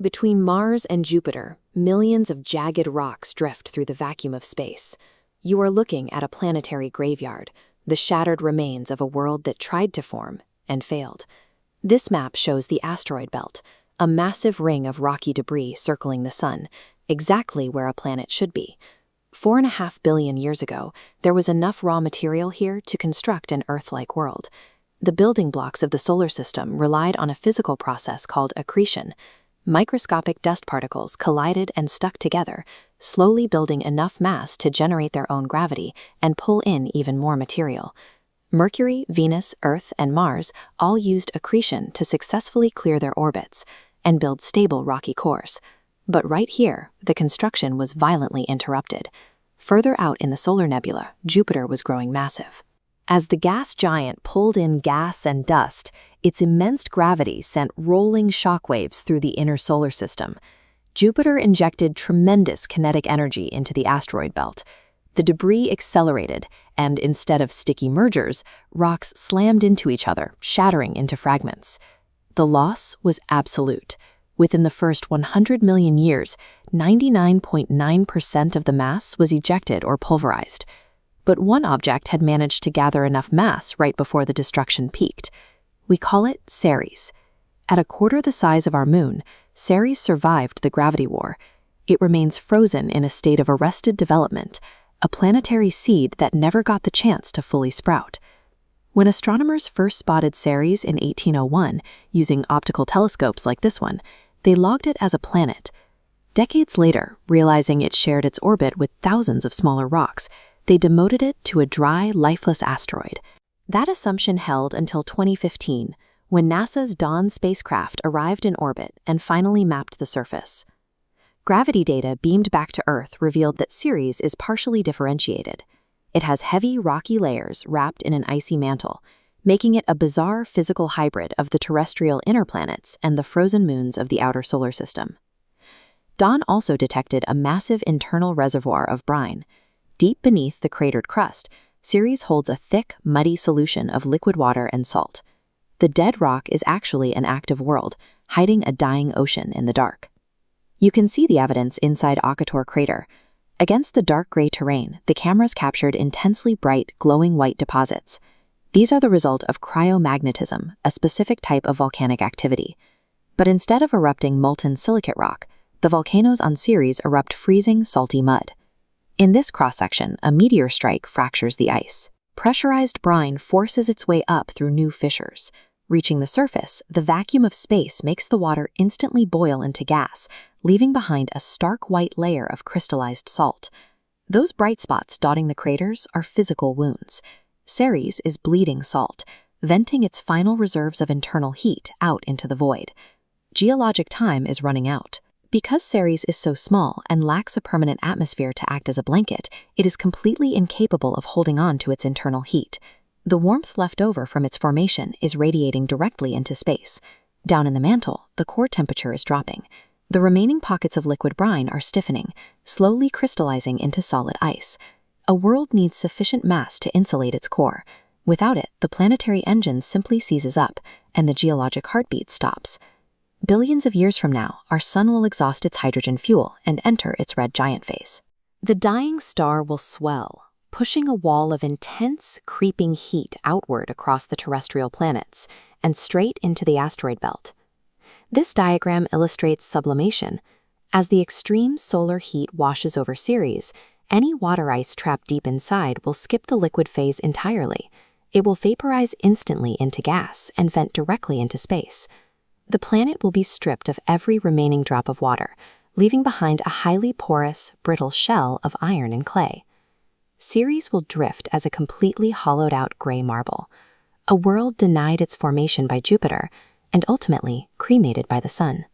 Between Mars and Jupiter, millions of jagged rocks drift through the vacuum of space. You are looking at a planetary graveyard, the shattered remains of a world that tried to form and failed. This map shows the Asteroid Belt, a massive ring of rocky debris circling the Sun, exactly where a planet should be. 4.5 billion years ago, there was enough raw material here to construct an Earth-like world. The building blocks of the solar system relied on a physical process called accretion. Microscopic dust particles collided and stuck together, slowly building enough mass to generate their own gravity and pull in even more material. Mercury, Venus, Earth, and Mars all used accretion to successfully clear their orbits and build stable rocky cores. But right here, the construction was violently interrupted. Further out in the solar nebula, Jupiter was growing massive. As the gas giant pulled in gas and dust, its immense gravity sent rolling shockwaves through the inner solar system. Jupiter injected tremendous kinetic energy into the asteroid belt. The debris accelerated, and instead of sticky mergers, rocks slammed into each other, shattering into fragments. The loss was absolute. Within the first 100 million years, 99.9% of the mass was ejected or pulverized. But one object had managed to gather enough mass right before the destruction peaked. We call it Ceres. At a quarter the size of our moon, Ceres survived the gravity war. It remains frozen in a state of arrested development, a planetary seed that never got the chance to fully sprout. When astronomers first spotted Ceres in 1801, using optical telescopes like this one, they logged it as a planet. Decades later, realizing it shared its orbit with thousands of smaller rocks, they demoted it to a dry, lifeless asteroid. That assumption held until 2015, when NASA's Dawn spacecraft arrived in orbit and finally mapped the surface. Gravity data beamed back to Earth revealed that Ceres is partially differentiated. It has heavy, rocky layers wrapped in an icy mantle, making it a bizarre physical hybrid of the terrestrial inner planets and the frozen moons of the outer solar system. Dawn also detected a massive internal reservoir of brine. Deep beneath the cratered crust, Ceres holds a thick, muddy solution of liquid water and salt. The dead rock is actually an active world, hiding a dying ocean in the dark. You can see the evidence inside Occator crater. Against the dark gray terrain, the cameras captured intensely bright, glowing white deposits. These are the result of cryomagmatism, a specific type of volcanic activity. But instead of erupting molten silicate rock, the volcanoes on Ceres erupt freezing, salty mud. In this cross-section, a meteor strike fractures the ice. Pressurized brine forces its way up through new fissures. Reaching the surface, the vacuum of space makes the water instantly boil into gas, leaving behind a stark white layer of crystallized salt. Those bright spots dotting the craters are physical wounds. Ceres is bleeding salt, venting its final reserves of internal heat out into the void. Geologic time is running out. Because Ceres is so small and lacks a permanent atmosphere to act as a blanket, it is completely incapable of holding on to its internal heat. The warmth left over from its formation is radiating directly into space. Down in the mantle, the core temperature is dropping. The remaining pockets of liquid brine are stiffening, slowly crystallizing into solid ice. A world needs sufficient mass to insulate its core. Without it, the planetary engine simply seizes up, and the geologic heartbeat stops. Billions of years from now, our sun will exhaust its hydrogen fuel and enter its red giant phase. The dying star will swell, pushing a wall of intense, creeping heat outward across the terrestrial planets and straight into the asteroid belt. This diagram illustrates sublimation. As the extreme solar heat washes over Ceres, any water ice trapped deep inside will skip the liquid phase entirely. It will vaporize instantly into gas and vent directly into space. The planet will be stripped of every remaining drop of water, leaving behind a highly porous, brittle shell of iron and clay. Ceres will drift as a completely hollowed-out gray marble, a world denied its formation by Jupiter and ultimately cremated by the sun.